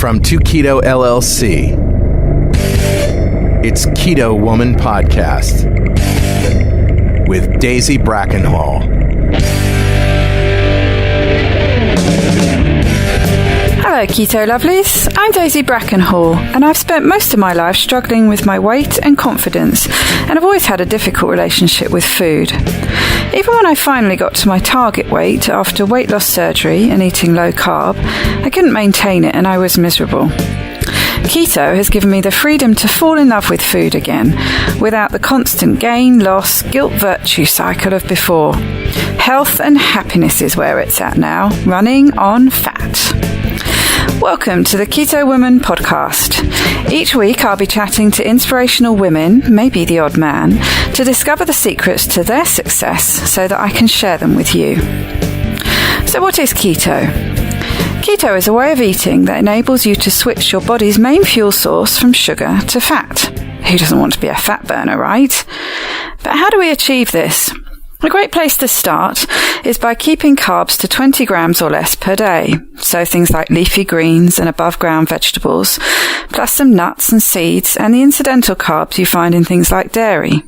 From 2Keto LLC, it's Keto Woman Podcast with Daisy Brackenhall. Hello Keto Lovelies, I'm Daisy Brackenhall and I've spent most of my life struggling with my weight and confidence, and I've always had a difficult relationship with food. Even when I finally got to my target weight after weight loss surgery and eating low carb, I couldn't maintain it and I was miserable. Keto has given me the freedom to fall in love with food again, without the constant gain, loss, guilt-virtue cycle of before. Health and happiness is where it's at now, running on fat. Welcome to the Keto Woman Podcast. Each week I'll be chatting to inspirational women, maybe the odd man, to discover the secrets to their success so that I can share them with you. So what is keto? Keto is a way of eating that enables you to switch your body's main fuel source from sugar to fat. Who doesn't want to be a fat burner, right? But how do we achieve this? A great place to start is by keeping carbs to 20 grams or less per day. So things like leafy greens and above ground vegetables, plus some nuts and seeds and the incidental carbs you find in things like dairy.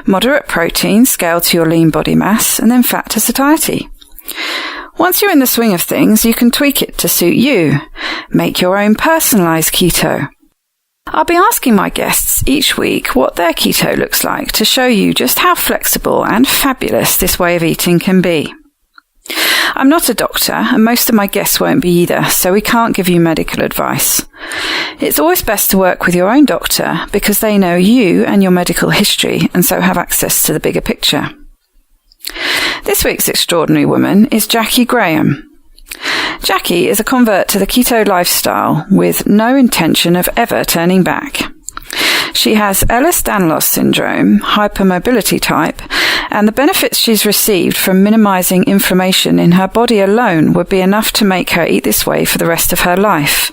Moderate protein scaled to your lean body mass, and then fat to satiety. Once you're in the swing of things, you can tweak it to suit you. Make your own personalized keto. I'll be asking my guests each week what their keto looks like to show you just how flexible and fabulous this way of eating can be. I'm not a doctor, and most of my guests won't be either, so we can't give you medical advice. It's always best to work with your own doctor because they know you and your medical history and so have access to the bigger picture. This week's extraordinary woman is Jackie Graham. Jackie is a convert to the keto lifestyle with no intention of ever turning back. She has Ehlers-Danlos syndrome, hypermobility type, and the benefits she's received from minimizing inflammation in her body alone would be enough to make her eat this way for the rest of her life.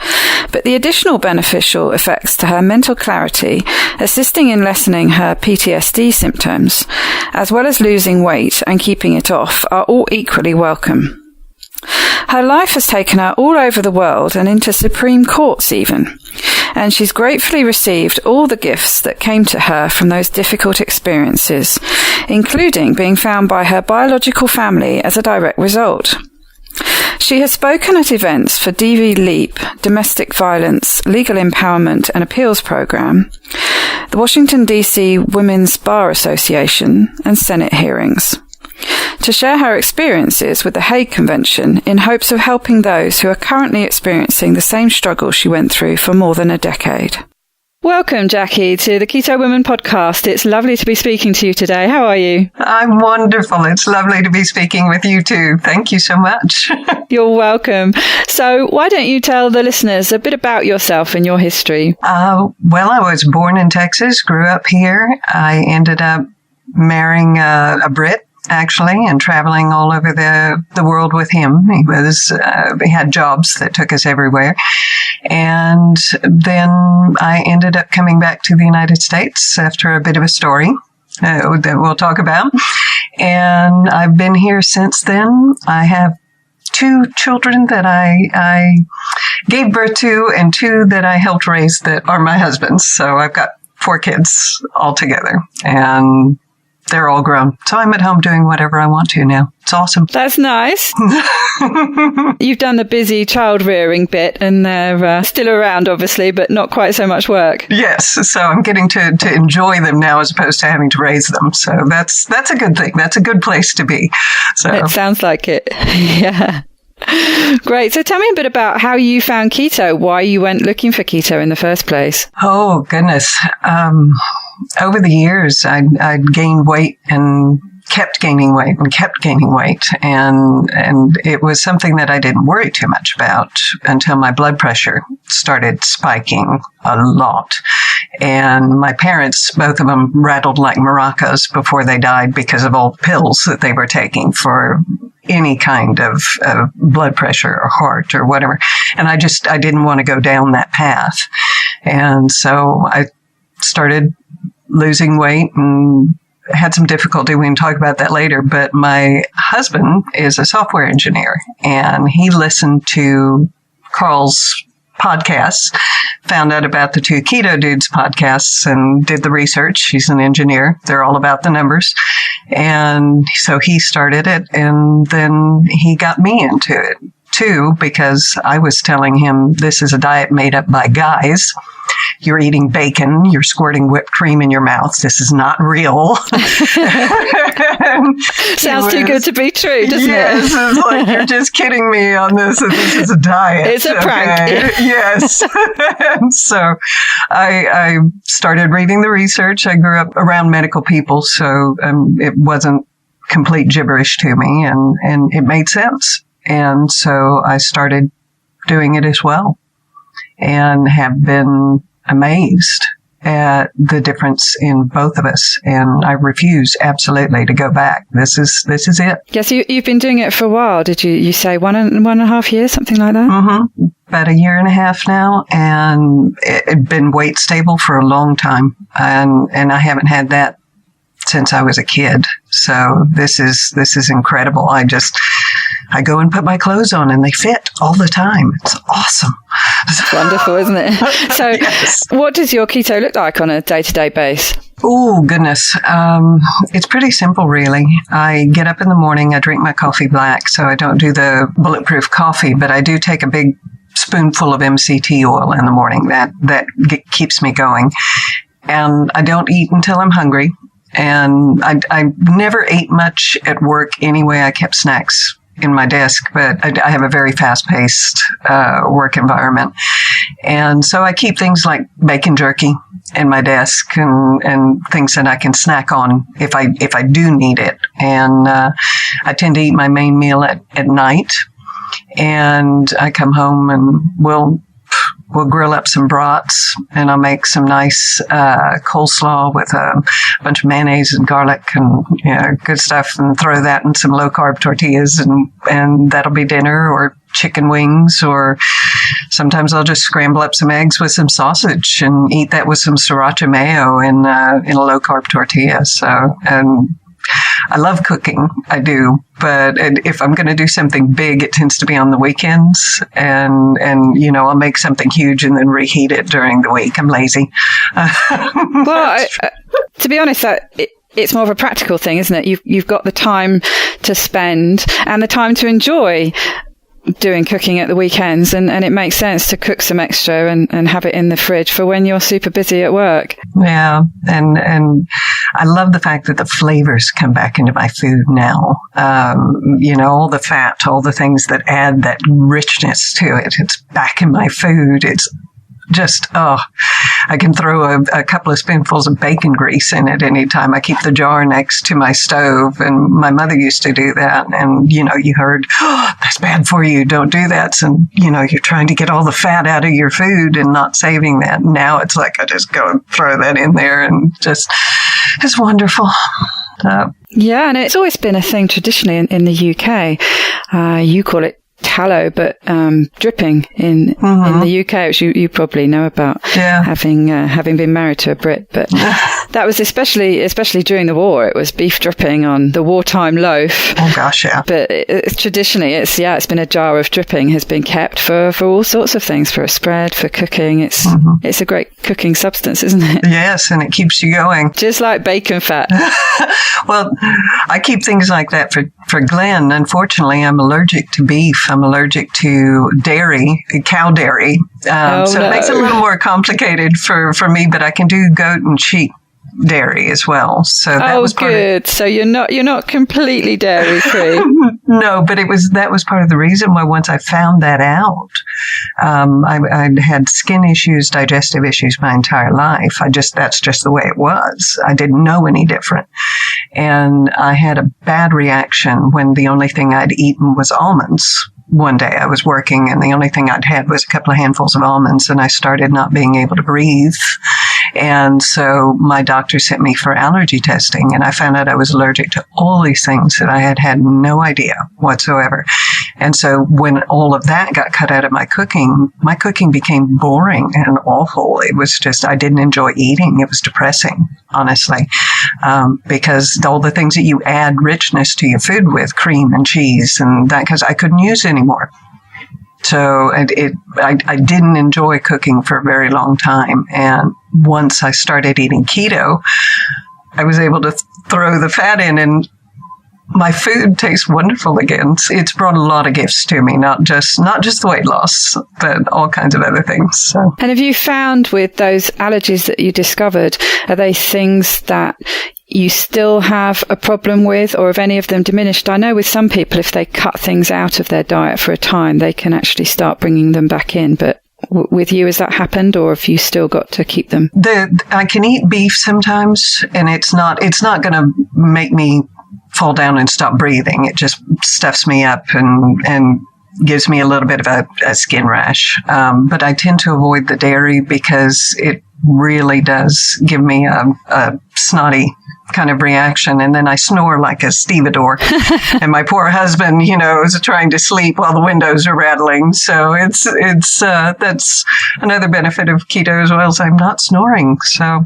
But the additional beneficial effects to her mental clarity, assisting in lessening her PTSD symptoms, as well as losing weight and keeping it off, are all equally welcome. Her life has taken her all over the world and into Supreme Courts even, and she's gratefully received all the gifts that came to her from those difficult experiences, including being found by her biological family as a direct result. She has spoken at events for DV Leap, Domestic Violence, Legal Empowerment and Appeals Program, the Washington, D.C. Women's Bar Association, and Senate hearings, to share her experiences with the Hague Convention in hopes of helping those who are currently experiencing the same struggle she went through for more than a decade. Welcome, Jackie, to the Keto Women Podcast. It's lovely to be speaking to you today. How are you? I'm wonderful. It's lovely to be speaking with you too. Thank you so much. You're welcome. So why don't you tell the listeners a bit about yourself and your history? Well, I was born in Texas, grew up here. I ended up marrying a Brit, actually, and traveling all over the world with him. He had jobs that took us everywhere. And then I ended up coming back to the United States after a bit of a story that we'll talk about. And I've been here since then. I have 2 children that I gave birth to and 2 that I helped raise that are my husband's. So I've got 4 kids altogether. And they're all grown. So I'm at home doing whatever I want to now. It's awesome. That's nice. You've done the busy child rearing bit and they're still around, obviously, but not quite so much work. Yes. So I'm getting to enjoy them now as opposed to having to raise them. So that's a good thing. That's a good place to be. So it sounds like it. Yeah. Great. So tell me a bit about how you found keto, why you went looking for keto in the first place. Oh, goodness. Over the years, I'd gained weight and kept gaining weight. And it was something that I didn't worry too much about until my blood pressure started spiking a lot. And my parents, both of them, rattled like maracas before they died because of all the pills that they were taking for any kind of blood pressure or heart or whatever. And I didn't want to go down that path. And so I started losing weight and had some difficulty. We can talk about that later. But my husband is a software engineer, and he listened to Carl's podcasts, found out about the Two Keto Dudes podcasts and did the research. He's an engineer. They're all about the numbers. And so he started it, and then he got me into it too, because I was telling him this is a diet made up by guys. You're eating bacon. You're squirting whipped cream in your mouth. This is not real. Sounds too good to be true, doesn't it? It's like, you're just kidding me on this. This is a diet. It's a prank. Yes. And so I started reading the research. I grew up around medical people, so it wasn't complete gibberish to me, and it made sense. And so I started doing it as well, and have been amazed at the difference in both of us. And I refuse absolutely to go back. This is it. Yes, you've been doing it for a while. Did you say one and a half years, something like that? Mm-hmm. About a year and a half now, and it's been weight stable for a long time, and I haven't had that since I was a kid. So this is incredible. I go and put my clothes on and they fit all the time. It's awesome. It's wonderful, isn't it? So yes. What does your keto look like on a day-to-day basis? Oh, goodness. It's pretty simple, really. I get up in the morning, I drink my coffee black, so I don't do the bulletproof coffee, but I do take a big spoonful of MCT oil in the morning. That keeps me going. And I don't eat until I'm hungry. And I never ate much at work anyway. I kept snacks in my desk, but I have a very fast-paced work environment. And so I keep things like bacon jerky in my desk and things that I can snack on if I do need it. And I tend to eat my main meal at night. And I come home and we'll grill up some brats, and I'll make some nice coleslaw with a bunch of mayonnaise and garlic and good stuff, and throw that in some low-carb tortillas, and that'll be dinner, or chicken wings, or sometimes I'll just scramble up some eggs with some sausage and eat that with some sriracha mayo in a low-carb tortilla. So, and I love cooking. I do. But if I'm going to do something big, it tends to be on the weekends. And I'll make something huge and then reheat it during the week. I'm lazy. Well, to be honest, it's more of a practical thing, isn't it? You've got the time to spend and the time to enjoy doing cooking at the weekends, and it makes sense to cook some extra and have it in the fridge for when you're super busy at work. Yeah, and I love the fact that the flavors come back into my food now. All the fat, all the things that add that richness to it, it's back in my food. It's just, I can throw a couple of spoonfuls of bacon grease in it anytime. I keep the jar next to my stove, and my mother used to do that. And, you heard, that's bad for you. Don't do that. And, you're trying to get all the fat out of your food and not saving that. Now it's like I just go and throw that in there, and it's wonderful. Yeah, and it's always been a thing traditionally in the UK. You call it tallow, but dripping in the UK, which you probably know about, having been married to a Brit. But that was especially during the war. It was beef dripping on the wartime loaf. Oh gosh, yeah. But traditionally, it's been a jar of dripping has been kept for all sorts of things, for a spread, for cooking. It's a great cooking substance, isn't it? Yes, and it keeps you going. Just like bacon fat. Well, I keep things like that for Glenn. Unfortunately, I'm allergic to beef. I'm allergic to dairy, cow dairy. It makes it a little more complicated for me, but I can do goat and sheep dairy as well. So that was good. So you're not completely dairy free. No, but that was part of the reason why once I found that out, I'd had skin issues, digestive issues my entire life. That's just the way it was. I didn't know any different. And I had a bad reaction when the only thing I'd eaten was almonds. One day I was working and the only thing I'd had was a couple of handfuls of almonds, and I started not being able to breathe. And so my doctor sent me for allergy testing, and I found out I was allergic to all these things that I had no idea whatsoever. And so when all of that got cut out of my cooking became boring and awful. It was just, I didn't enjoy eating. It was depressing, honestly, because all the things that you add richness to your food with, cream and cheese and that, because I couldn't use anymore. So I didn't enjoy cooking for a very long time. And once I started eating keto, I was able to throw the fat in, and my food tastes wonderful again. It's brought a lot of gifts to me, not just the weight loss, but all kinds of other things. So. And have you found with those allergies that you discovered, are they things that you still have a problem with, or have any of them diminished? I know with some people, if they cut things out of their diet for a time, they can actually start bringing them back in. But with you, has that happened, or have you still got to keep them? I can eat beef sometimes, and it's not going to make me fall down and stop breathing. It just stuffs me up and gives me a little bit of a skin rash. But I tend to avoid the dairy because it really does give me a snotty kind of reaction, and then I snore like a stevedore. And my poor husband, is trying to sleep while the windows are rattling. So it's that's another benefit of keto as well, as I'm not snoring. So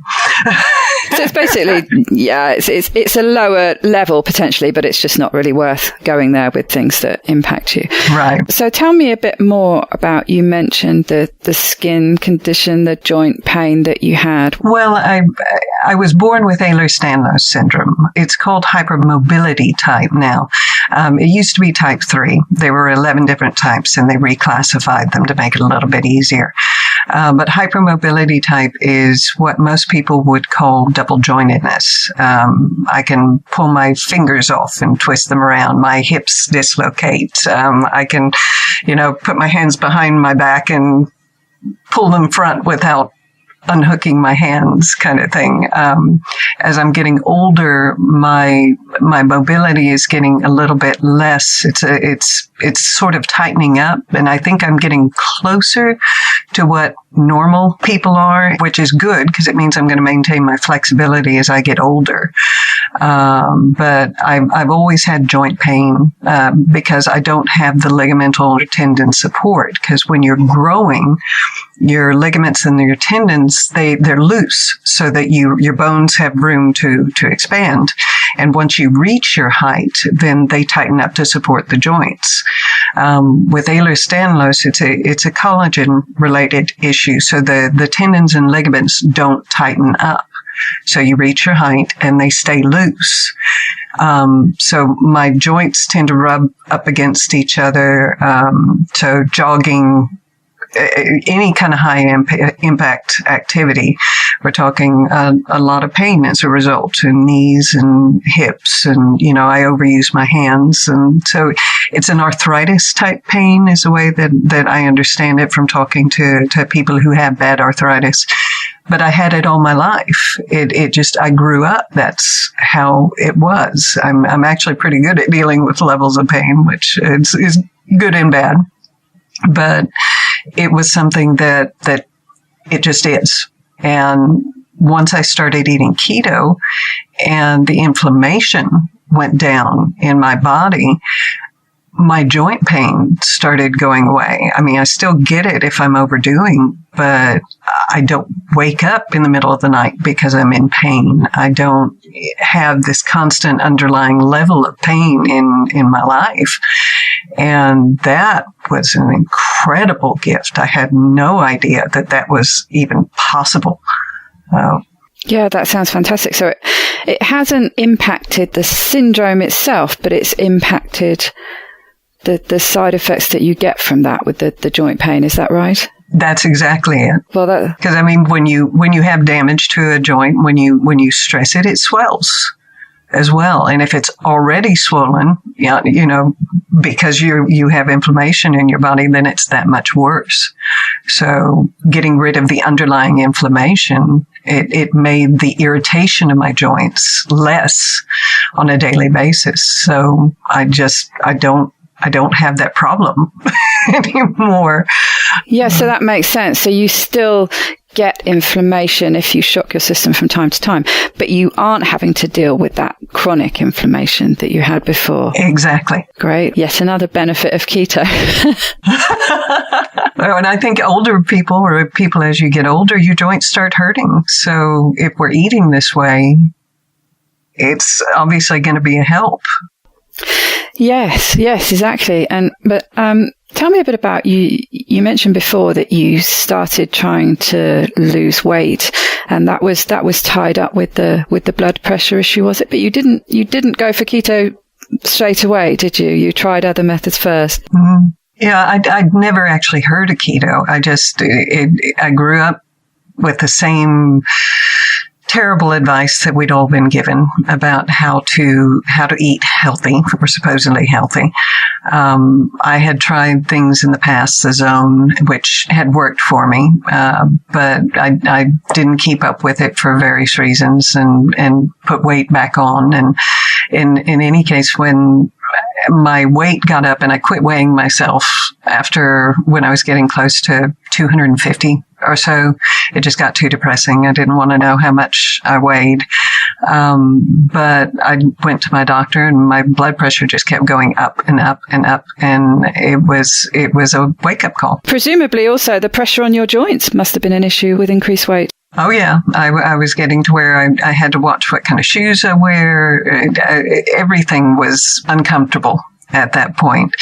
it's basically, it's a lower level potentially, but it's just not really worth going there with things that impact you. Right. So tell me a bit more about, you mentioned the skin condition, the joint pain that you had. Well, I was born with Ehlers-Danlos syndrome. It's called hypermobility type now. It used to be type 3. There were 11 different types, and they reclassified them to make it a little bit easier. But hypermobility type is what most people would call double jointedness. I can pull my fingers off and twist them around. My hips dislocate. I can, put my hands behind my back and pull them front without unhooking my hands, kind of thing. As I'm getting older, my mobility is getting a little bit less. It's sort of tightening up, and I think I'm getting closer to what normal people are, which is good because it means I'm going to maintain my flexibility as I get older. But I've always had joint pain because I don't have the ligamental or tendon support. Because when you're growing, your ligaments and your tendons, they're loose so that your bones have room to expand. And once you reach your height, then they tighten up to support the joints. With Ehlers-Danlos, it's a collagen-related issue. So the tendons and ligaments don't tighten up. So you reach your height and they stay loose. So my joints tend to rub up against each other. So jogging, any kind of high impact activity, we're talking a lot of pain as a result in knees and hips, and I overuse my hands, and so it's an arthritis type pain is the way that I understand it from talking to people who have bad arthritis. But I had it all my life. I grew up. That's how it was. I'm actually pretty good at dealing with levels of pain, which is good and bad. But it was something that it just is. And once I started eating keto and the inflammation went down in my body, my joint pain started going away. I mean, I still get it if I'm overdoing, but I don't wake up in the middle of the night because I'm in pain. I don't have this constant underlying level of pain in my life. And that was an incredible gift. I had no idea that was even possible. Yeah, that sounds fantastic. So it hasn't impacted the syndrome itself, but it's impacted the side effects that you get from that with the joint pain. Is that right? That's exactly it. Well, because I mean, when you have damage to a joint, when you stress it, it swells as well. And if it's already swollen, because you have inflammation in your body, then it's that much worse. So getting rid of the underlying inflammation, it made the irritation of my joints less on a daily basis. So I don't have that problem anymore. Yeah, so that makes sense. So you still get inflammation if you shock your system from time to time, but you aren't having to deal with that chronic inflammation that you had before. Exactly. Great. Yet another benefit of keto. And I think older people, or people as you get older, your joints start hurting. So if we're eating this way, it's obviously going to be a help. Yes, exactly. But Tell me a bit about you. You mentioned before that you started trying to lose weight, and that was tied up with the blood pressure issue, was it? But you didn't go for keto straight away, did you? You tried other methods first. Mm-hmm. Yeah, I'd never actually heard of keto. I grew up with the same terrible advice that we'd all been given about how to eat healthy, or supposedly healthy. I had tried things in the past, the Zone, which had worked for me, but I didn't keep up with it for various reasons and put weight back on. And in any case, when my weight got up and I quit weighing myself when I was getting close to 250 or so, it just got too depressing. I didn't want to know how much I weighed. But I went to my doctor and my blood pressure just kept going up and up and up. And it was a wake up call. Presumably also the pressure on your joints must have been an issue with increased weight. Oh, yeah. I was getting to where I had to watch what kind of shoes I wear. Everything was uncomfortable at that point.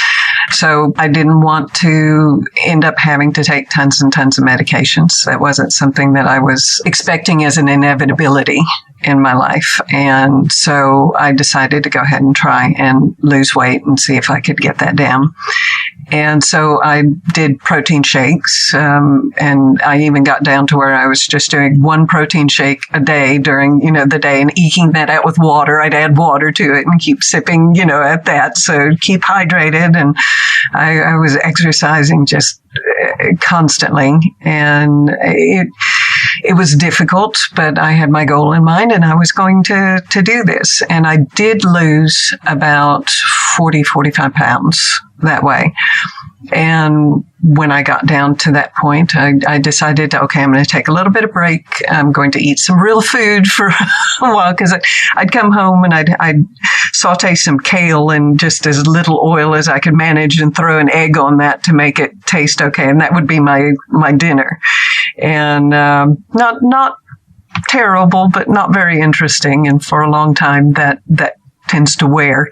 So I didn't want to end up having to take tons and tons of medications. That wasn't something that I was expecting as an inevitability in my life. And so I decided to go ahead and try and lose weight and see if I could get that down. And so I did protein shakes, and I even got down to where I was just doing one protein shake a day during, the day and eking that out with water. I'd add water to it and keep sipping, at that. So keep hydrated. And I was exercising just constantly. And it was difficult, but I had my goal in mind and I was going to do this. And I did lose about 45 pounds that way. And when I got down to that point, I decided, okay, I'm going to take a little bit of break. I'm going to eat some real food for a while, because I'd come home and I'd saute some kale in just as little oil as I could manage and throw an egg on that to make it taste okay. And that would be my dinner. And not terrible, but not very interesting. And for a long time, that tends to wear.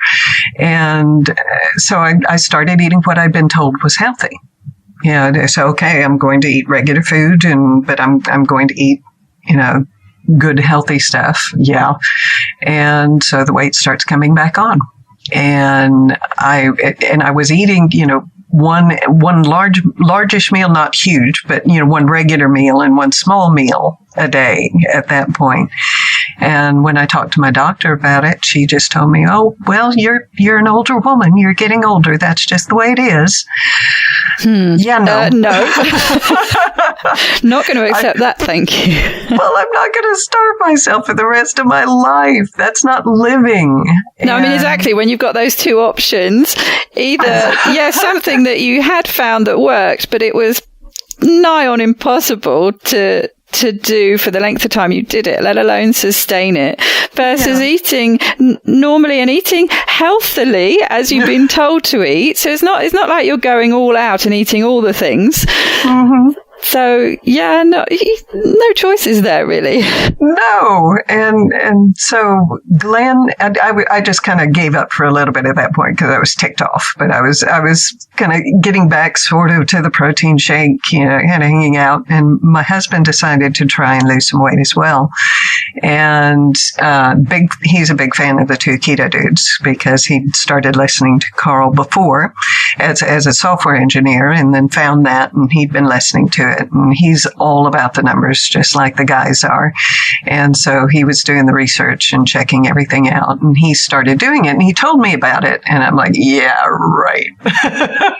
And so I started eating what I'd been told was healthy. So, okay, I'm going to eat regular food, but I'm going to eat, good, healthy stuff. Yeah. And so the weight starts coming back on. And I was eating, one largish meal, not huge, but, one regular meal and one small meal a day at that point. And when I talked to my doctor about it, she just told me, "Oh, well, you're an older woman. You're getting older. That's just the way it is." Yeah, no. No. Not going to accept that, thank you. Well, I'm not going to starve myself for the rest of my life. That's not living. No, I mean, exactly. When you've got those two options, either, something that you had found that worked, but it was nigh on impossible to do for the length of time you did it, let alone sustain it, versus eating normally and eating healthily as you've been told to eat. So it's not like you're going all out and eating all the things. Mm-hmm. So, no choices there, really. No. And so Glenn, I just kind of gave up for a little bit at that point because I was ticked off. But I was kind of getting back sort of to the protein shake, kind of hanging out. And my husband decided to try and lose some weight as well. And he's a big fan of the two keto dudes because he started listening to Carl before as a software engineer, and then found that, and he'd been listening to it. And he's all about the numbers, just like the guys are. And so he was doing the research and checking everything out. And he started doing it, and he told me about it. And I'm like, yeah, right.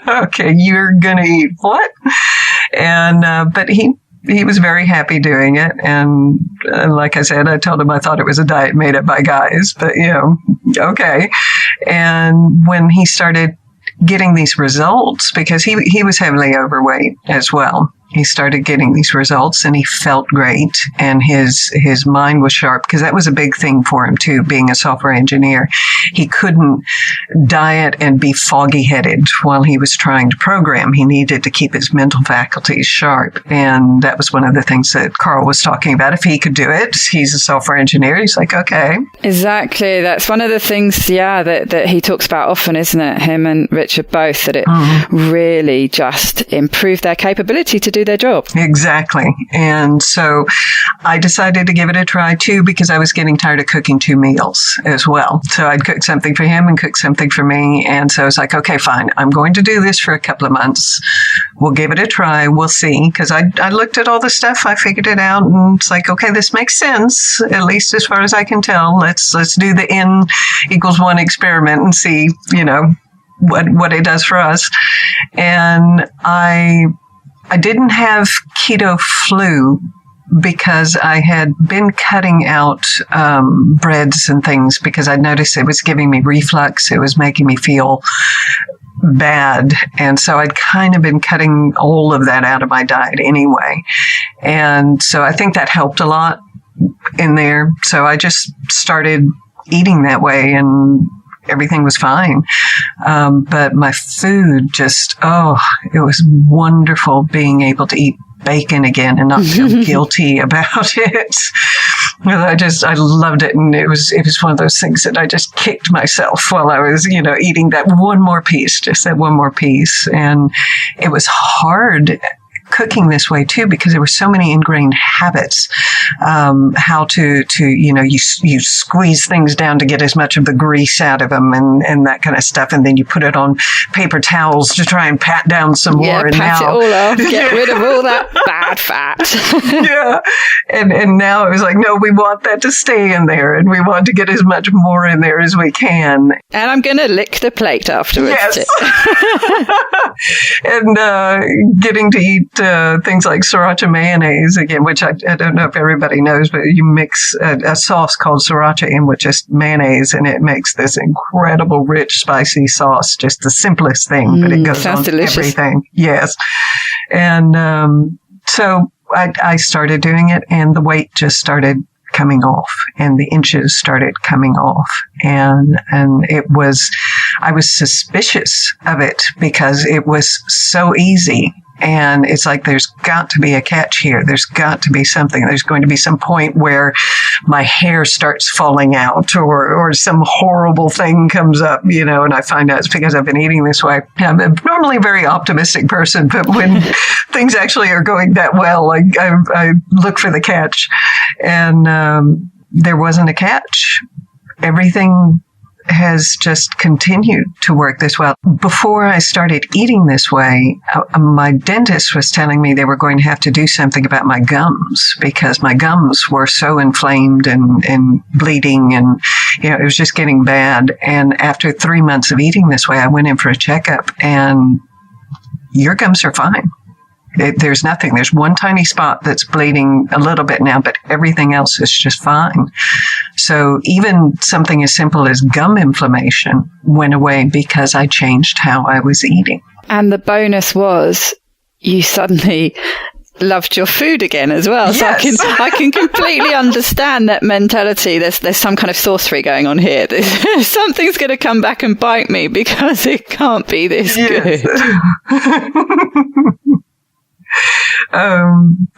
Okay, you're going to eat what? And, but he was very happy doing it. And like I said, I told him I thought it was a diet made up by guys, but okay. And when he started getting these results, because he was heavily overweight as well. he started getting these results, and he felt great, and his mind was sharp, because that was a big thing for him too, being a software engineer. He couldn't diet and be foggy-headed while he was trying to program. He needed to keep his mental faculties sharp, and that was one of the things that Carl was talking about. If he could do it, he's a software engineer. He's like, okay. Exactly. That's one of the things, that he talks about often, isn't it? Him and Richard both, that it really just improved their capability to do their job. Exactly. And so I decided to give it a try too, because I was getting tired of cooking 2 meals as well. So I'd cook something for him and cook something for me. And so I was like, okay, fine. I'm going to do this for a couple of months. We'll give it a try. We'll see. Because I looked at all the stuff. I figured it out. And it's like, okay, this makes sense, at least as far as I can tell. Let's do the N=1 experiment and see, what it does for us. And I didn't have keto flu because I had been cutting out breads and things, because I noticed it was giving me reflux. It was making me feel bad. And so I'd kind of been cutting all of that out of my diet anyway. And so I think that helped a lot in there. So I just started eating that way, and everything was fine. But my food just, it was wonderful being able to eat bacon again and not feel guilty about it. I loved it. And it was one of those things that I just kicked myself while I was, eating that one more piece. And it was hard cooking this way too, because there were so many ingrained habits, how to you squeeze things down to get as much of the grease out of them and that kind of stuff, and then you put it on paper towels to try and pat down some more. Pat it all off, get rid of all that bad fat. Yeah, and now it was like, no, we want that to stay in there, and we want to get as much more in there as we can. And I'm going to lick the plate afterwards. Yes. And getting to eat things like sriracha mayonnaise again, which I don't know if everybody knows, but you mix a sauce called sriracha in with just mayonnaise, and it makes this incredible, rich, spicy sauce. Just the simplest thing, but it goes on delicious. Everything. Yes. And so I started doing it, and the weight just started coming off, and the inches started coming off. And I was suspicious of it because it was so easy. And it's like, there's got to be a catch here. There's got to be something. There's going to be some point where my hair starts falling out, or some horrible thing comes up, and I find out it's because I've been eating this way. I'm normally a very optimistic person, but when things actually are going that well, I look for the catch. And there wasn't a catch. Everything has just continued to work this well. Before I started eating this way, my dentist was telling me they were going to have to do something about my gums, because my gums were so inflamed and bleeding, and it was just getting bad. And after 3 months of eating this way, I went in for a checkup, and your gums are fine. There's nothing. There's one tiny spot that's bleeding a little bit now, but everything else is just fine. So even something as simple as gum inflammation went away because I changed how I was eating. And the bonus was you suddenly loved your food again as well. Yes. So I can completely understand that mentality. There's some kind of sorcery going on here. Something's going to come back and bite me because it can't be this good.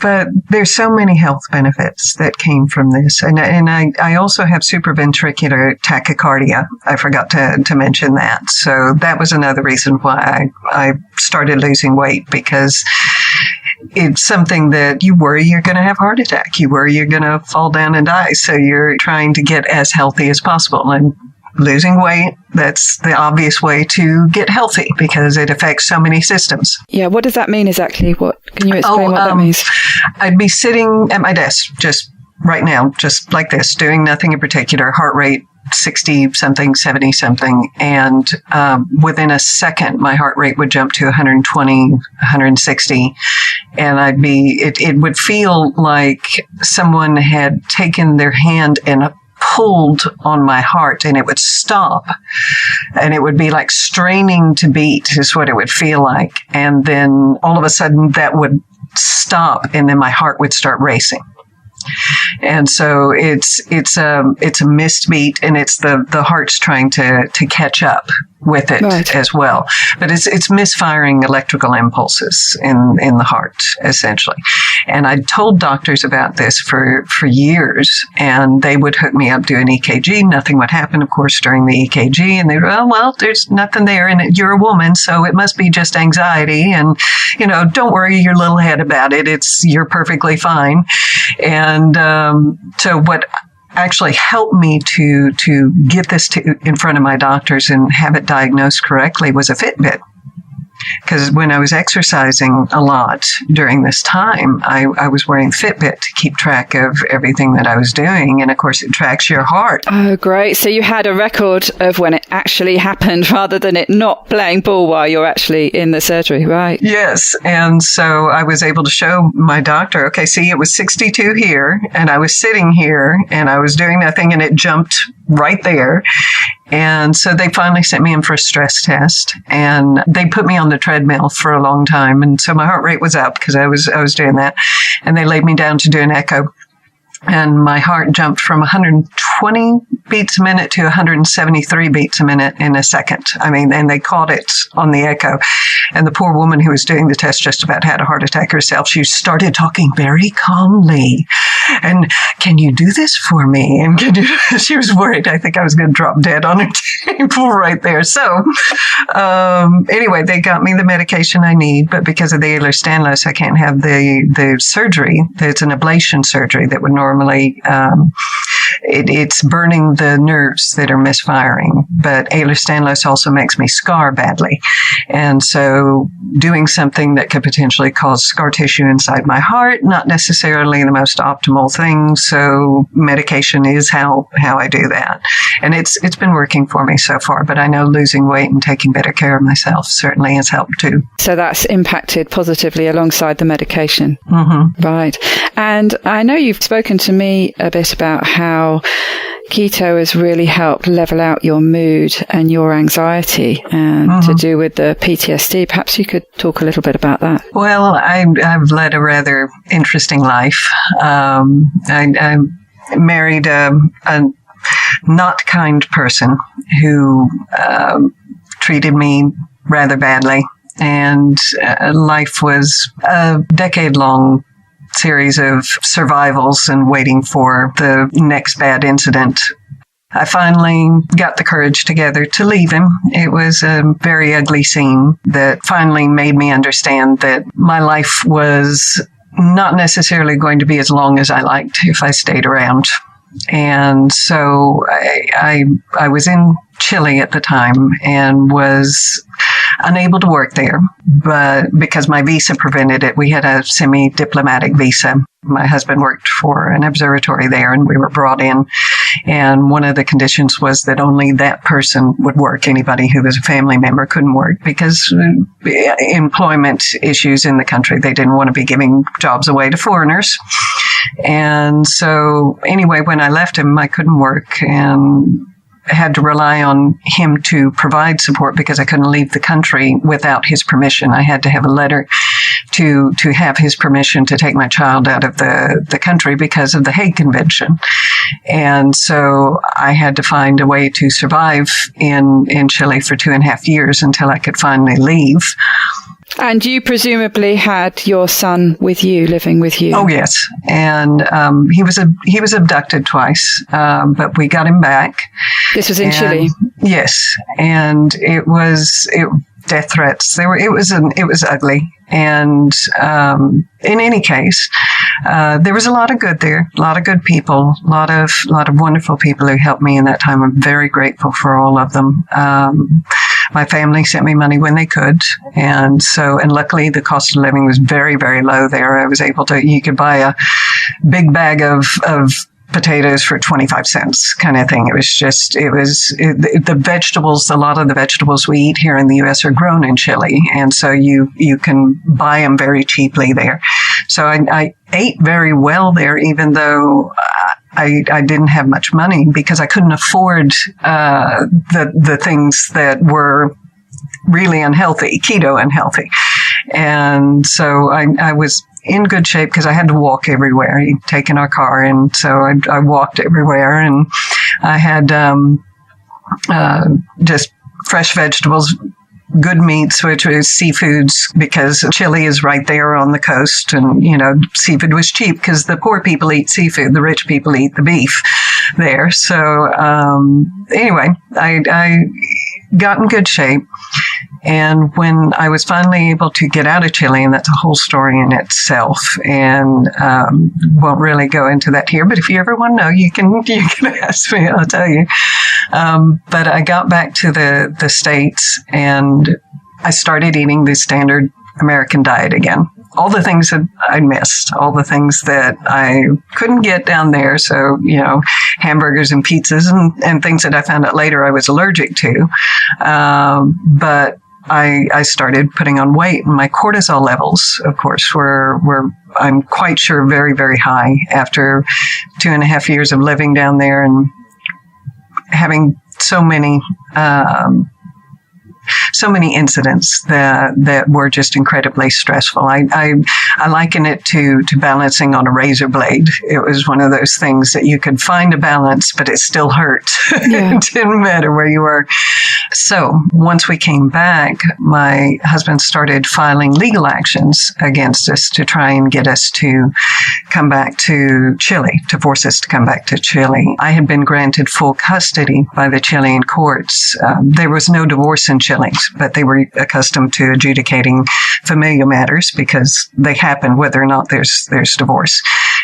But there's so many health benefits that came from this. And I also have supraventricular tachycardia. I forgot to mention that. So that was another reason why I started losing weight, because it's something that you worry you're going to have a heart attack. You worry you're going to fall down and die. So you're trying to get as healthy as possible. And losing weight, that's the obvious way to get healthy, because it affects so many systems. Yeah, what does that mean exactly? Can you explain what that means? I'd be sitting at my desk just right now, just like this, doing nothing in particular, heart rate 60-something, 70-something, and within a second, my heart rate would jump to 120, 160, and it would feel like someone had taken their hand and pulled on my heart, and it would stop, and it would be like straining to beat is what it would feel like. And then all of a sudden that would stop and then my heart would start racing. And so it's a missed beat, and it's the heart's trying to catch up with it as well. But it's misfiring electrical impulses in the heart, essentially. And I told doctors about this for years, and they would hook me up, do an EKG. Nothing would happen, of course, during the EKG. And they were, well, there's nothing there, and you're a woman, so it must be just anxiety. And, don't worry your little head about it. You're perfectly fine. And so what actually helped me to get this in front of my doctors and have it diagnosed correctly was a Fitbit. Because when I was exercising a lot during this time, I was wearing Fitbit to keep track of everything that I was doing. And of course, it tracks your heart. Oh, great. So you had a record of when it actually happened rather than it not playing ball while you're actually in the surgery, right? Yes. And so I was able to show my doctor, okay, see, it was 62 here, and I was sitting here, and I was doing nothing, and it jumped right there. And so they finally sent me in for a stress test, and they put me on the treadmill for a long time. And so my heart rate was up because I was doing that. And they laid me down to do an echo. And my heart jumped from 120 beats a minute to 173 beats a minute in a second. I mean, and they caught it on the echo. And the poor woman who was doing the test just about had a heart attack herself. She started talking very calmly. And, can you do this for me? And she was worried. I think I was going to drop dead on her table right there. So, anyway, they got me the medication I need. But because of the Ehlers-Danlos, I can't have the surgery. It's an ablation surgery that would normally, it's burning the nerves that are misfiring. But Ehlers-Danlos also makes me scar badly. And so doing something that could potentially cause scar tissue inside my heart, not necessarily the most optimal thing. So medication is how I do that. And it's been working for me so far, but I know losing weight and taking better care of myself certainly has helped too. So that's impacted positively alongside the medication. Mm-hmm. Right. And I know you've spoken to me a bit about how keto has really helped level out your mood and your anxiety and to do with the PTSD. Perhaps you could talk a little bit about that. Well, I've led a rather interesting life. I married a not kind person who treated me rather badly. And life was a decade-long series of survivals and waiting for the next bad incident. I finally got the courage together to leave him. It was a very ugly scene that finally made me understand that my life was not necessarily going to be as long as I liked if I stayed around. And so I was in Chile at the time and was unable to work there, but because my visa prevented it, we had a semi-diplomatic visa. My husband worked for an observatory there, and we were brought in. And one of the conditions was that only that person would work. Anybody who was a family member couldn't work because employment issues in the country. They didn't want to be giving jobs away to foreigners. And so anyway, when I left him, I couldn't work and had to rely on him to provide support because I couldn't leave the country without his permission. I had to have a letter to have his permission to take my child out of the country because of the Hague Convention. And so I had to find a way to survive in Chile for 2.5 years until I could finally leave. And you presumably had your son with you, living with you. Oh, yes. And he was abducted twice, but we got him back. This was in Chile? Yes. And it was death threats. It was ugly. And in any case, there was a lot of good there, a lot of good people, a lot of wonderful people who helped me in that time. I'm very grateful for all of them. My family sent me money when they could. And luckily the cost of living was very, very low there. I was able to, you could buy a big bag of potatoes for 25 cents kind of thing. The vegetables, a lot of the vegetables we eat here in the U.S. are grown in Chile. And so you can buy them very cheaply there. So I ate very well there, even though I didn't have much money because I couldn't afford the things that were really unhealthy, keto unhealthy. And so I was in good shape because I had to walk everywhere. He'd taken our car, and so I walked everywhere, and I had just fresh vegetables, good meats, which was seafoods, because Chile is right there on the coast, and, seafood was cheap because the poor people eat seafood, the rich people eat the beef there. So anyway, I got in good shape. And when I was finally able to get out of Chile, and that's a whole story in itself, and won't really go into that here, but if you ever want to know, you can ask me, I'll tell you. But I got back to the States, and I started eating the standard American diet again. All the things that I missed, all the things that I couldn't get down there. So, hamburgers and pizzas and things that I found out later I was allergic to. But I started putting on weight, and my cortisol levels, of course, were I'm quite sure very, very high after 2.5 years of living down there and having so many incidents that were just incredibly stressful. I liken it to balancing on a razor blade. It was one of those things that you could find a balance, but it still hurt. Yeah. It didn't matter where you were. So once we came back, my husband started filing legal actions against us to try and get us to come back to Chile, to force us to come back to Chile. I had been granted full custody by the Chilean courts. There was no divorce in Chile, but they were accustomed to adjudicating familial matters because they happen whether or not there's divorce.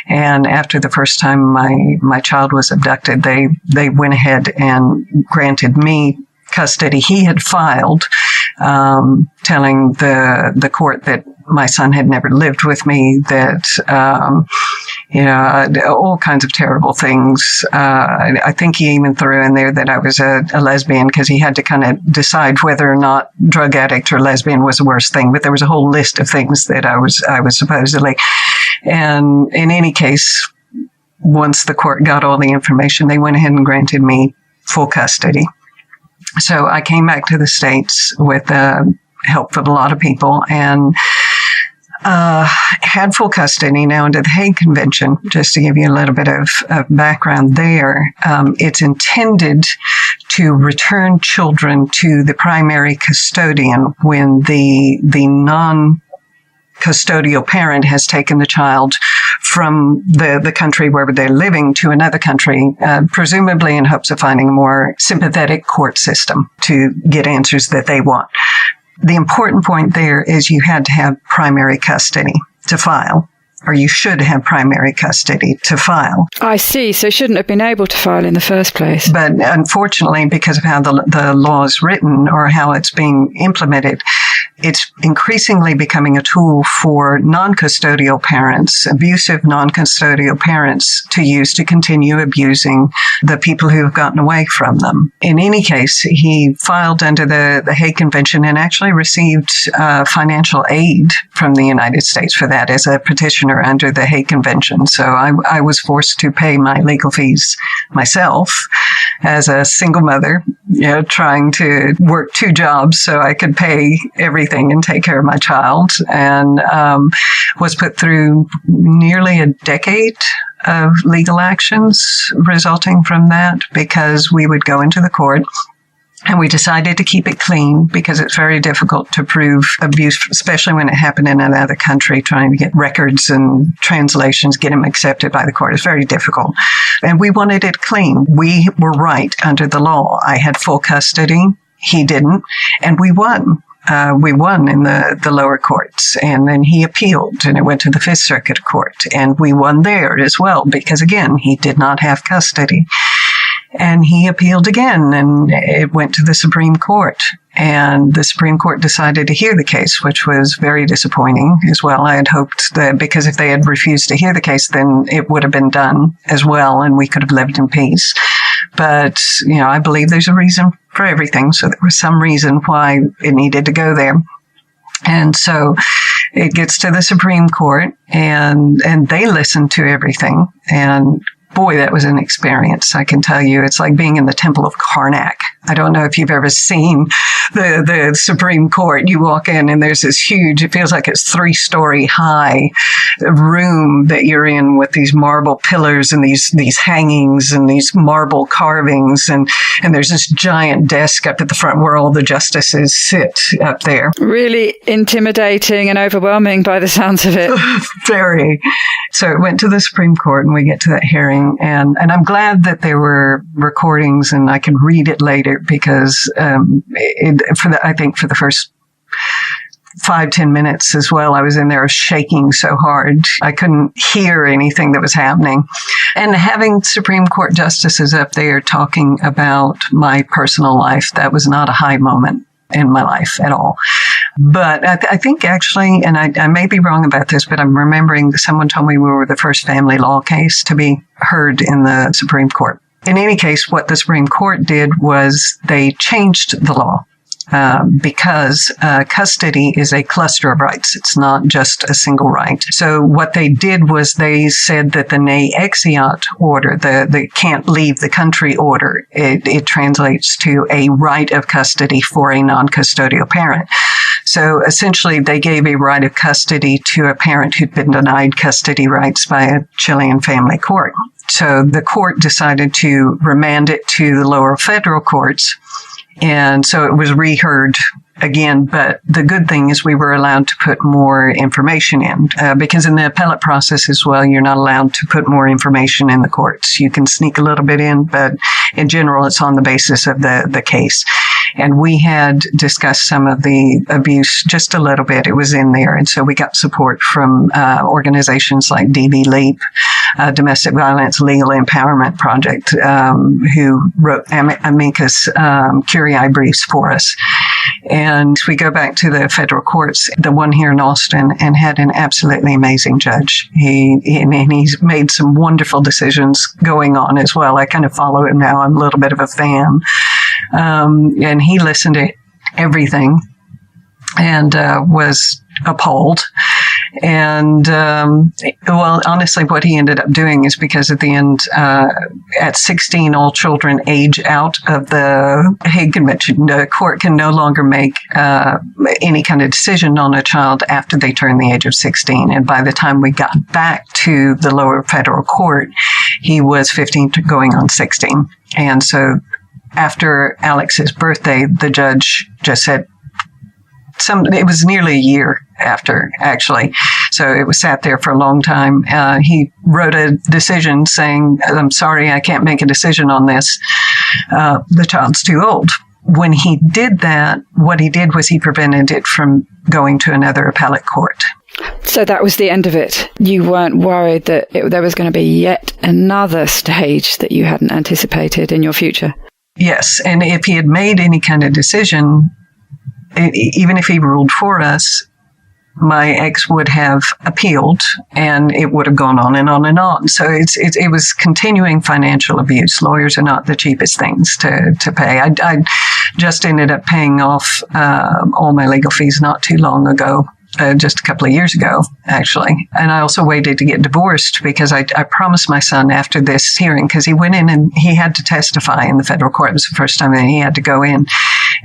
And after the first time my child was abducted, they went ahead and granted me custody. He had filed, telling the court that my son had never lived with me, that, all kinds of terrible things. I think he even threw in there that I was a lesbian because he had to kind of decide whether or not drug addict or lesbian was the worst thing. But there was a whole list of things that I was supposedly. And in any case, once the court got all the information, they went ahead and granted me full custody. So I came back to the States with the help of a lot of people and had full custody. Now, under the Hague Convention, just to give you a little bit of background there, it's intended to return children to the primary custodian when the non-custodial parent has taken the child from the country wherever they're living to another country, presumably in hopes of finding a more sympathetic court system to get answers that they want. The important point there is you had to have primary custody to file, or you should have primary custody to file. I see. So shouldn't have been able to file in the first place. But unfortunately, because of how the law is written or how it's being implemented, it's increasingly becoming a tool for non-custodial parents, abusive non-custodial parents, to use to continue abusing the people who have gotten away from them. In any case, he filed under the Hague Convention and actually received financial aid from the United States for that as a petitioner under the Hague Convention. So I was forced to pay my legal fees myself as a single mother, trying to work 2 jobs so I could pay everything and take care of my child, and was put through nearly a decade of legal actions resulting from that, because we would go into the court and we decided to keep it clean because it's very difficult to prove abuse, especially when it happened in another country. Trying to get records and translations, get them accepted by the court is very difficult. And we wanted it clean. We were right under the law. I had full custody. He didn't. And we won. We won in the lower courts, and then he appealed, and it went to the Fifth Circuit Court, and we won there as well because, again, he did not have custody. And he appealed again, and it went to the Supreme Court. And the Supreme Court decided to hear the case, which was very disappointing as well. I had hoped that because if they had refused to hear the case, then it would have been done as well, and we could have lived in peace. But, I believe there's a reason for everything. So there was some reason why it needed to go there. And so it gets to the Supreme Court, and they listen to everything. And boy, that was an experience. I can tell you, it's like being in the Temple of Karnak. I don't know if you've ever seen the Supreme Court. You walk in and there's this huge, it feels like it's 3-story high room that you're in with these marble pillars and these hangings and these marble carvings. And there's this giant desk up at the front where all the justices sit up there. Really intimidating and overwhelming by the sounds of it. Very. So it went to the Supreme Court and we get to that hearing. And I'm glad that there were recordings and I can read it later because I think for the first 5-10 minutes as well, I was in there shaking so hard. I couldn't hear anything that was happening. And having Supreme Court justices up there talking about my personal life, that was not a high moment in my life at all. But I think actually, and I may be wrong about this, but I'm remembering that someone told me we were the first family law case to be heard in the Supreme Court. In any case, what the Supreme Court did was they changed the law. Because custody is a cluster of rights. It's not just a single right. So what they did was they said that the ne exeat order, the can't leave the country order, it translates to a right of custody for a non-custodial parent. So essentially they gave a right of custody to a parent who'd been denied custody rights by a Chilean family court. So the court decided to remand it to the lower federal courts. And so it was reheard again, but the good thing is we were allowed to put more information in, because in the appellate process as well, you're not allowed to put more information in the courts. You can sneak a little bit in, but in general, it's on the basis of the case. And we had discussed some of the abuse just a little bit. It was in there. And so we got support from organizations like DV Leap, Domestic Violence Legal Empowerment Project, who wrote amicus curiae briefs for us. And we go back to the federal courts, the one here in Austin, and had an absolutely amazing judge. He's made some wonderful decisions going on as well. I kind of follow him now. I'm a little bit of a fan. And he listened to everything and was appalled. And, well, honestly, what he ended up doing is because at the end, at 16, all children age out of the Hague Convention. The court can no longer make any kind of decision on a child after they turn the age of 16. And by the time we got back to the lower federal court, he was 15 going on 16. And so after Alex's birthday, the judge just said, it was nearly a year after, actually. So it was sat there for a long time. He wrote a decision saying, I'm sorry, I can't make a decision on this. The child's too old. When he did that, what he did was he prevented it from going to another appellate court. So that was the end of it. You weren't worried that there was going to be yet another stage that you hadn't anticipated in your future? Yes. And if he had made any kind of decision, even if he ruled for us, my ex would have appealed and it would have gone on and on and on. So it was continuing financial abuse. Lawyers are not the cheapest things to pay. I just ended up paying off all my legal fees not too long ago. Just a couple of years ago, actually. And I also waited to get divorced because I promised my son after this hearing, because he went in and he had to testify in the federal court. It was the first time that he had to go in.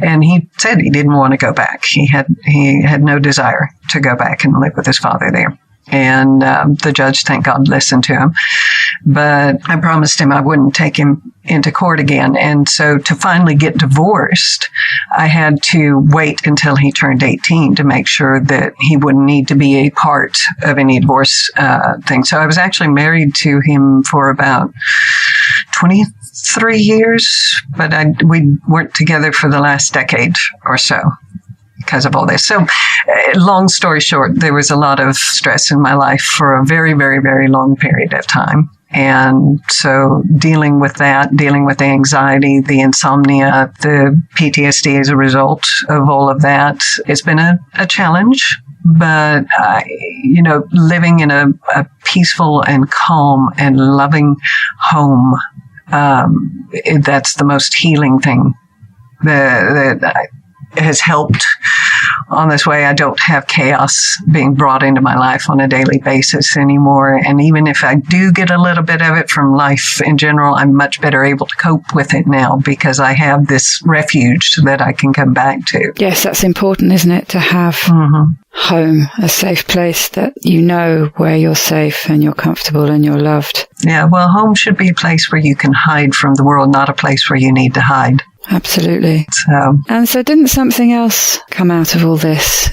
And he said he didn't want to go back. He had no desire to go back and live with his father there. And the judge, thank God, listened to him. But I promised him I wouldn't take him into court again. And so to finally get divorced, I had to wait until he turned 18 to make sure that he wouldn't need to be a part of any divorce thing. So I was actually married to him for about 23 years, but we weren't together for the last decade or so because of all this. So long story short, there was a lot of stress in my life for a very, very, very long period of time. And so dealing with that, dealing with the anxiety, the insomnia, the PTSD as a result of all of that, it's been a challenge. But, living in a peaceful and calm and loving home, that's the most healing thing that has helped on this way. I don't have chaos being brought into my life on a daily basis anymore. And even if I do get a little bit of it from life in general, I'm much better able to cope with it now because I have this refuge that I can come back to. Yes, that's important, isn't it? To have home, a safe place that you know where you're safe and you're comfortable and you're loved. Yeah, well, home should be a place where you can hide from the world, not a place where you need to hide. Absolutely. So didn't something else come out of all this?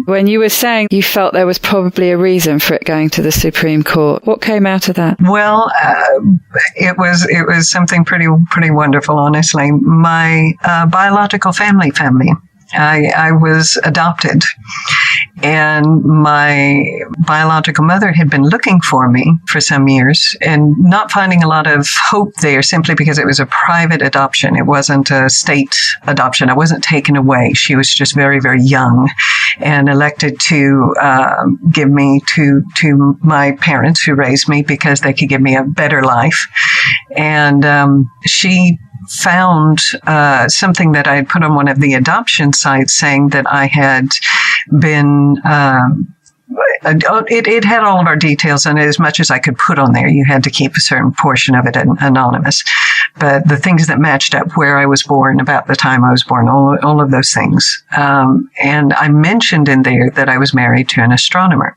When you were saying you felt there was probably a reason for it going to the Supreme Court, what came out of that? Well, it was something pretty wonderful, honestly. My biological family. I was adopted, and my biological mother had been looking for me for some years and not finding a lot of hope there simply because it was a private adoption. It wasn't a state adoption. I wasn't taken away. She was just very, very young and elected to give me to my parents who raised me because they could give me a better life. And she found something that I had put on one of the adoption sites saying that I had been, it had all of our details in it as much as I could put on there. You had to keep a certain portion of it anonymous. But the things that matched up where I was born, about the time I was born, all of those things. And I mentioned in there that I was married to an astronomer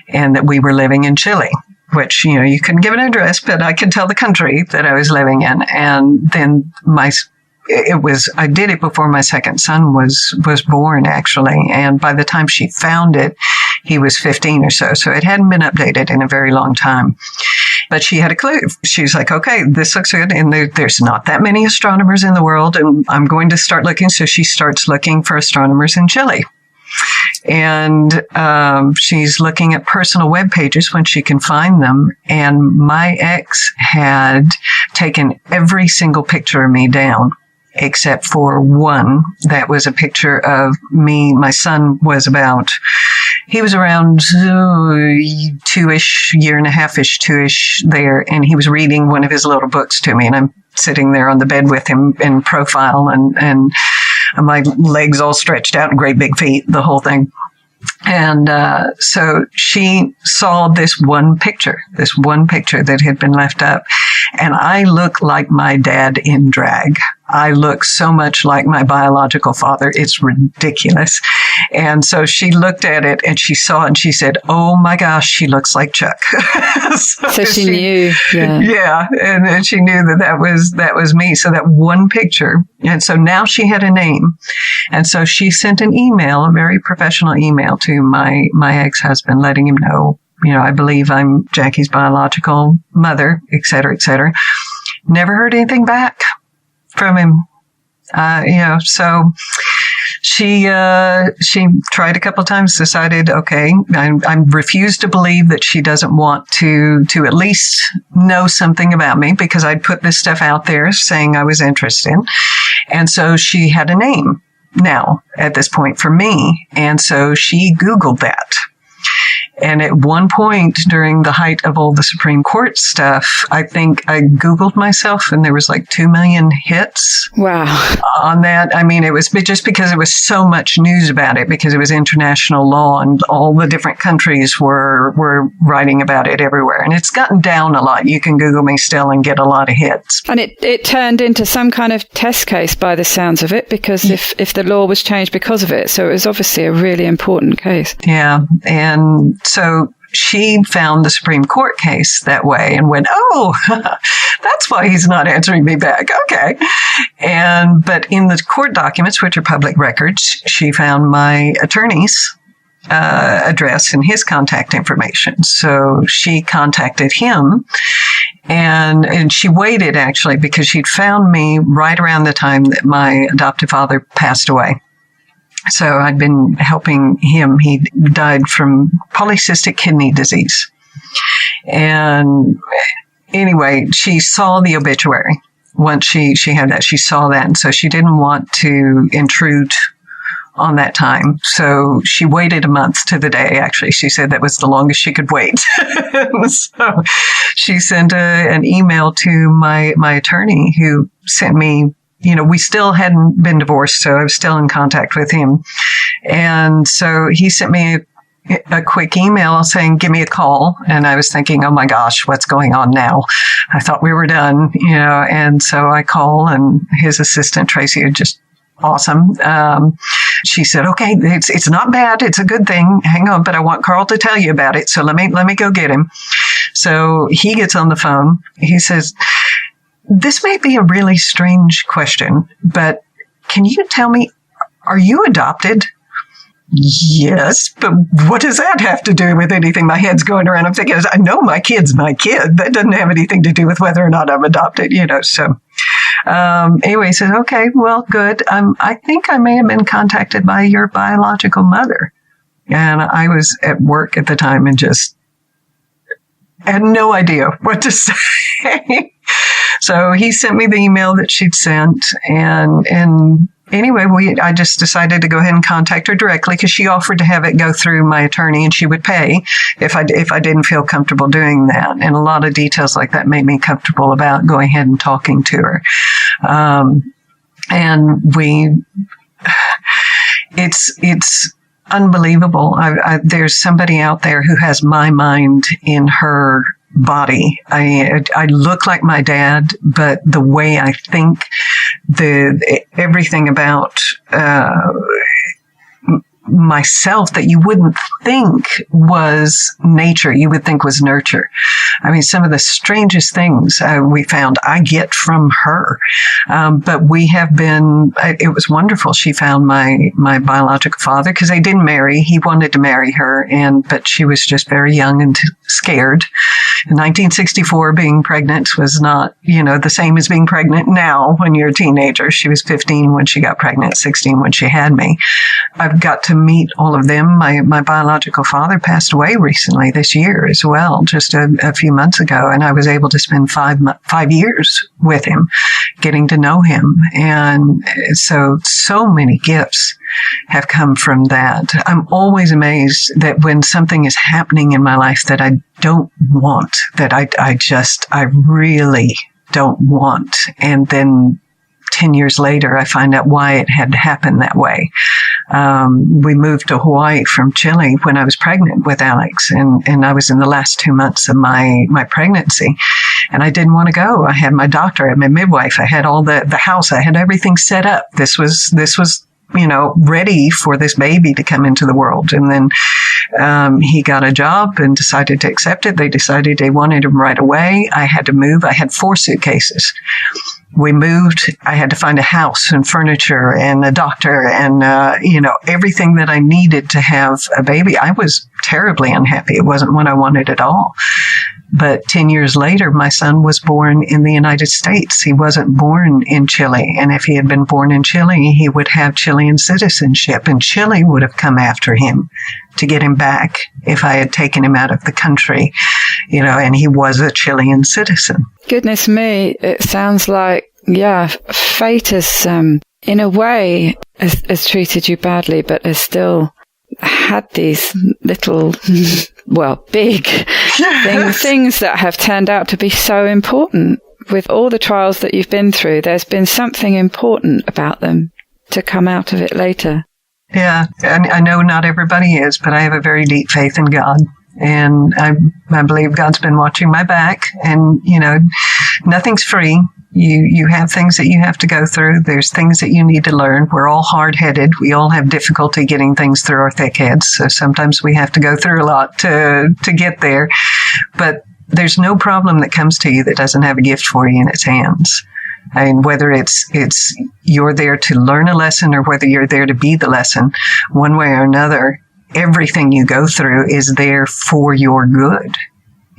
and that we were living in Chile. Which, you couldn't give an address, but I could tell the country that I was living in. And then I did it before my second son was born, actually. And by the time she found it, he was 15 or so. So it hadn't been updated in a very long time. But she had a clue. She was like, okay, this looks good. And there's not that many astronomers in the world. And I'm going to start looking. So she starts looking for astronomers in Chile. And she's looking at personal web pages when she can find them. And my ex had taken every single picture of me down, except for one that was a picture of me. My son was he was around 2-ish, year and a half-ish, 2-ish there. And he was reading one of his little books to me. And I'm sitting there on the bed with him in profile and my legs all stretched out and great big feet, the whole thing. And so she saw this one picture that had been left up. And I look like my dad in drag. I look so much like my biological father. It's ridiculous. And so she looked at it and she saw it and she said, oh my gosh, she looks like Chuck. so she knew. Yeah. Yeah. And she knew that was me. So that one picture. And so now she had a name. And so she sent an email, a very professional email to my ex-husband, letting him know, I believe I'm Jackie's biological mother, et cetera, et cetera. Never heard anything back from him. So she tried a couple of times, decided, okay, I refuse to believe that she doesn't want to at least know something about me because I'd put this stuff out there saying I was interested. And so she had a name now at this point for me. And so she Googled that. And at one point during the height of all the Supreme Court stuff, I think I Googled myself and there was like 2 million hits. Wow. On that. I mean, it was just because there was so much news about it, because it was international law and all the different countries were writing about it everywhere. And it's gotten down a lot. You can Google me still and get a lot of hits. And it turned into some kind of test case by the sounds of it, because if the law was changed because of it. So it was obviously a really important case. Yeah. And so she found the Supreme Court case that way and went, oh, that's why he's not answering me back. Okay. But in the court documents, which are public records, she found my attorney's address and his contact information. So she contacted him and she waited actually because she'd found me right around the time that my adoptive father passed away. So I'd been helping him. He died from polycystic kidney disease. And anyway, she saw the obituary. Once she had that, she saw that. And so she didn't want to intrude on that time. So she waited a month to the day, actually. She said that was the longest she could wait. So she sent an email to my attorney who sent me we still hadn't been divorced, so I was still in contact with him. And so he sent me a quick email saying, give me a call. And I was thinking, oh my gosh, what's going on now? I thought we were done, and so I call, and his assistant, Tracy, are just awesome. She said, okay, it's not bad. It's a good thing. Hang on, but I want Carl to tell you about it. So let me go get him. So he gets on the phone. He says, this may be a really strange question, but can you tell me, are you adopted? Yes, but what does that have to do with anything? My head's going around. I'm thinking, I know my kid's my kid. That doesn't have anything to do with whether or not I'm adopted, So anyway, he says, okay, well, good. I think I may have been contacted by your biological mother. And I was at work at the time and just had no idea what to say. So he sent me the email that she'd sent, and anyway, I just decided to go ahead and contact her directly, because she offered to have it go through my attorney, and she would pay if I didn't feel comfortable doing that. And a lot of details like that made me comfortable about going ahead and talking to her. And it's unbelievable. There's somebody out there who has my mind in her body. I look like my dad, but the way I think, everything about myself that you wouldn't think was nature, you would think was nurture. I mean, some of the strangest things we found I get from her. But we have been, it was wonderful. She found my biological father, because they didn't marry. He wanted to marry her, but she was just very young and scared. In 1964, being pregnant was not, the same as being pregnant now when you're a teenager. She was 15 when she got pregnant, 16 when she had me. I've got to meet all of them. My biological father passed away recently this year as well, just a few months ago, and I was able to spend 5 years with him, getting to know him. And so many gifts have come from that. I'm always amazed that when something is happening in my life that I don't want, that I really don't want, and then 10 years later, I find out why it had to happen that way. We moved to Hawaii from Chile when I was pregnant with Alex, and I was in the last 2 months of my pregnancy, and I didn't want to go. I had my doctor, I had my midwife, I had all the house, I had everything set up. This was ready for this baby to come into the world. And then he got a job and decided to accept it. They decided they wanted him right away. I had to move. I had 4 suitcases. We moved. I had to find a house and furniture and a doctor and, everything that I needed to have a baby. I was terribly unhappy. It wasn't what I wanted at all. But 10 years later, my son was born in the United States. He wasn't born in Chile. And if he had been born in Chile, he would have Chilean citizenship, and Chile would have come after him to get him back if I had taken him out of the country, and he was a Chilean citizen. Goodness me, it sounds like, fate has, in a way, has treated you badly, but has still had these little, big things that have turned out to be so important. With all the trials that you've been through, there's been something important about them to come out of it later. Yeah, and I know not everybody is, but I have a very deep faith in God. And I believe God's been watching my back, and, nothing's free. You have things that you have to go through. There's things that you need to learn. We're all hard-headed. We all have difficulty getting things through our thick heads. So sometimes we have to go through a lot to get there. But there's no problem that comes to you that doesn't have a gift for you in its hands. I mean, whether it's you're there to learn a lesson or whether you're there to be the lesson, one way or another, everything you go through is there for your good.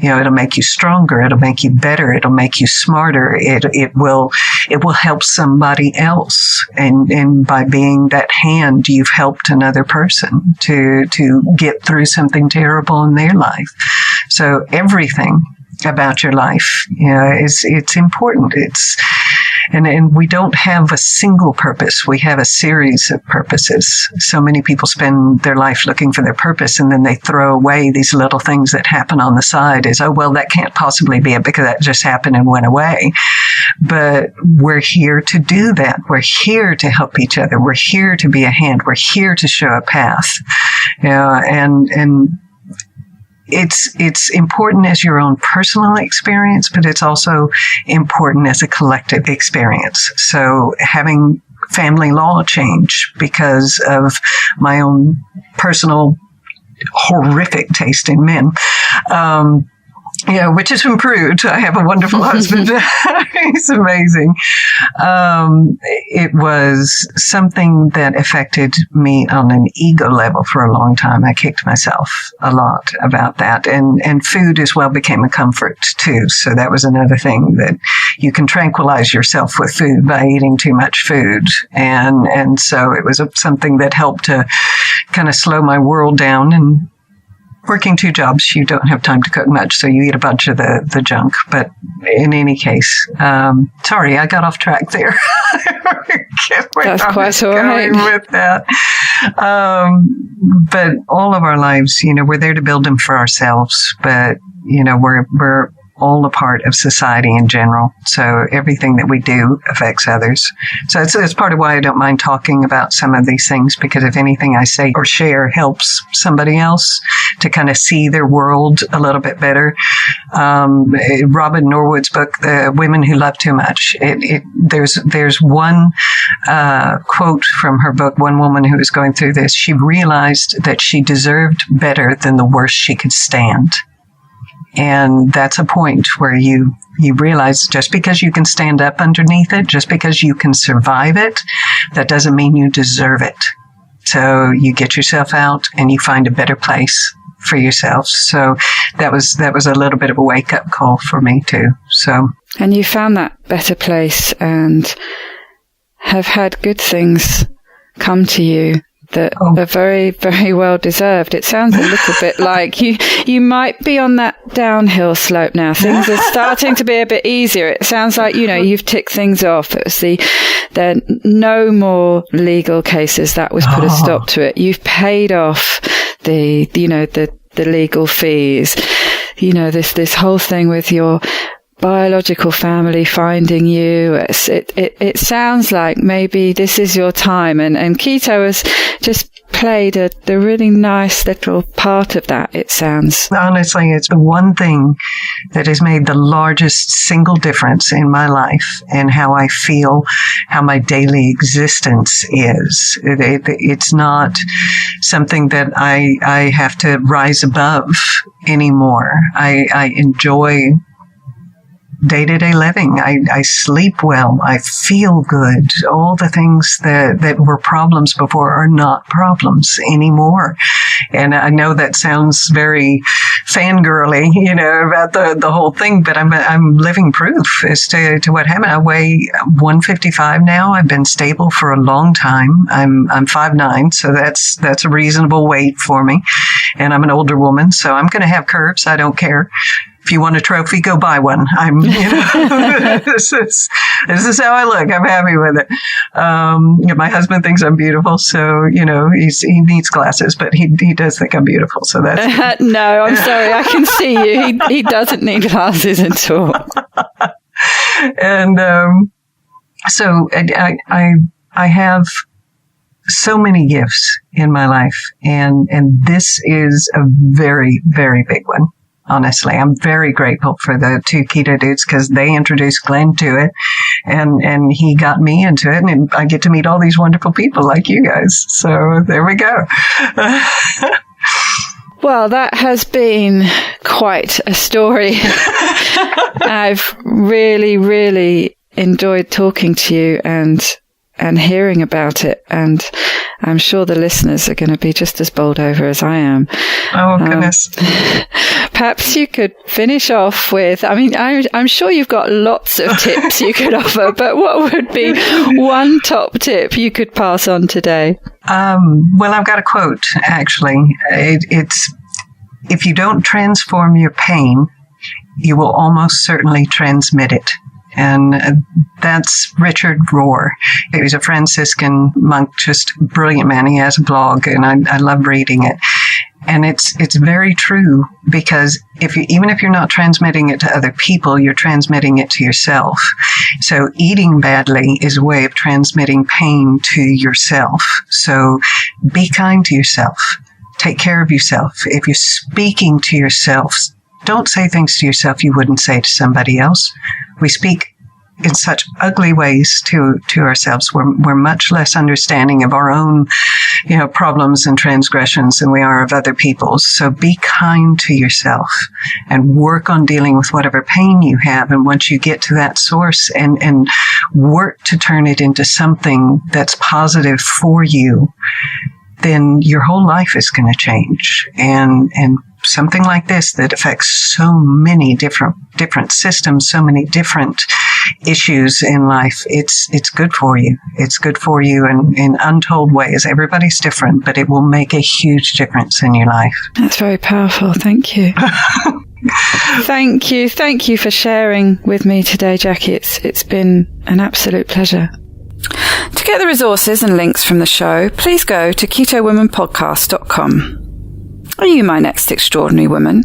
It'll make you stronger. It'll make you better. It'll make you smarter. It will help somebody else. And by being that hand, you've helped another person to get through something terrible in their life. So everything about your life, it's important. And we don't have a single purpose. We have a series of purposes. So many people spend their life looking for their purpose, and then they throw away these little things that happen on the side as, oh, well, that can't possibly be it because that just happened and went away. But we're here to do that. We're here to help each other. We're here to be a hand. We're here to show a path. And it's important as your own personal experience, but it's also important as a collective experience. So having family law change because of my own personal horrific taste in men, which has improved. I have a wonderful husband. He's amazing. It was something that affected me on an ego level for a long time. I kicked myself a lot about that. And food as well became a comfort too. So that was another thing, that you can tranquilize yourself with food by eating too much food. And so it was something that helped to kind of slow my world down. And working 2 jobs, you don't have time to cook much, so you eat a bunch of the junk. But in any case, sorry, I got off track there. That's quite all right. With that. But all of our lives, we're there to build them for ourselves, but, we're all a part of society in general. So everything that we do affects others. So it's part of why I don't mind talking about some of these things, because if anything I say or share helps somebody else to kind of see their world a little bit better. Robin Norwood's book, The Women Who Love Too Much, there's one quote from her book, one woman who was going through this. She realized that she deserved better than the worst she could stand. And that's a point where you realize just because you can stand up underneath it, just because you can survive it, that doesn't mean you deserve it. So you get yourself out and you find a better place for yourself. So that was a little bit of a wake-up call for me too. So, and you found that better place and have had good things come to you that are very, very well deserved. It sounds a little bit like you might be on that downhill slope now. Things are starting to be a bit easier. It sounds like, you've ticked things off. It was there are no more legal cases. That was put a stop to it. You've paid off the legal fees. This whole thing with your biological family finding you. It sounds like maybe this is your time, and keto has just played a really nice little part of that, it sounds. Honestly, it's the one thing that has made the largest single difference in my life and how I feel, how my daily existence is. It's not something that I have to rise above anymore. I enjoy day-to-day living. I sleep well. I feel good. All the things that were problems before are not problems anymore. And I know that sounds very fangirly, about the whole thing, but I'm living proof as to what happened. I weigh 155 now. I've been stable for a long time. I'm 5'9", so that's a reasonable weight for me. And I'm an older woman, so I'm going to have curves. I don't care. If you want a trophy, go buy one. This is how I look. I'm happy with it. My husband thinks I'm beautiful, so, he needs glasses, but he does think I'm beautiful. So that's no, I'm sorry. I can see you. He doesn't need glasses at all. And, so I have so many gifts in my life, and this is a very, very big one. Honestly, I'm very grateful for the 2 Keto Dudes because they introduced Glenn to it, and he got me into it, and I get to meet all these wonderful people like you guys. So there we go. Well, that has been quite a story. I've really, really enjoyed talking to you and hearing about it, and I'm sure the listeners are going to be just as bowled over as I am. Oh, goodness. Perhaps you could finish off with, I'm sure you've got lots of tips you could offer, but what would be one top tip you could pass on today? Well, I've got a quote, actually. It's, if you don't transform your pain, you will almost certainly transmit it. And that's Richard Rohr. He was a Franciscan monk, just a brilliant man. He has a blog, and I love reading it. And it's very true, because even if you're not transmitting it to other people, you're transmitting it to yourself. So eating badly is a way of transmitting pain to yourself. So be kind to yourself. Take care of yourself. If you're speaking to yourself, don't say things to yourself you wouldn't say to somebody else. We speak in such ugly ways to ourselves. We're much less understanding of our own, problems and transgressions than we are of other people's. So be kind to yourself and work on dealing with whatever pain you have. And once you get to that source and work to turn it into something that's positive for you, then your whole life is going to change. And something like this that affects so many different systems, so many different issues in life, it's good for you. It's good for you in untold ways. Everybody's different, but it will make a huge difference in your life. That's very powerful. Thank you. Thank you. Thank you for sharing with me today, Jackie. It's been an absolute pleasure. To get the resources and links from the show, please go to KetoWomanPodcast.com. Are you my next extraordinary woman?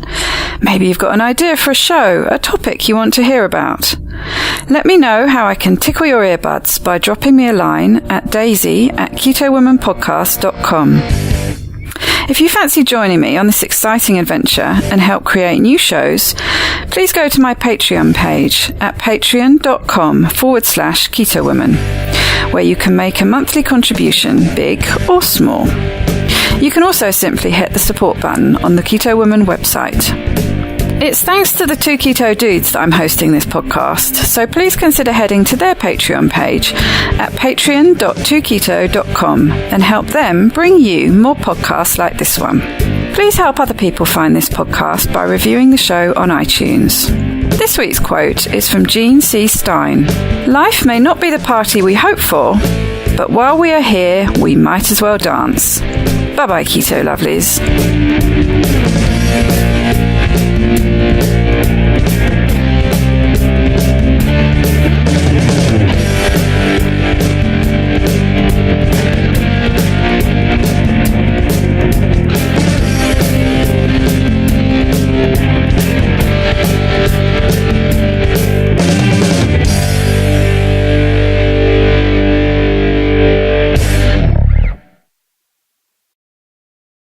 Maybe you've got an idea for a show, a topic you want to hear about. Let me know how I can tickle your earbuds by dropping me a line at daisy@KetoWomanPodcast.com. If you fancy joining me on this exciting adventure and help create new shows, please go to my Patreon page at patreon.com/KetoWoman, where you can make a monthly contribution, big or small. You can also simply hit the support button on the Keto Woman website. It's thanks to the two keto dudes that I'm hosting this podcast, so please consider heading to their Patreon page at patreon.2keto.com and help them bring you more podcasts like this one. Please help other people find this podcast by reviewing the show on iTunes. This week's quote is from Gene C. Stein. Life may not be the party we hope for, but while we are here, we might as well dance. Bye-bye, Keto Lovelies.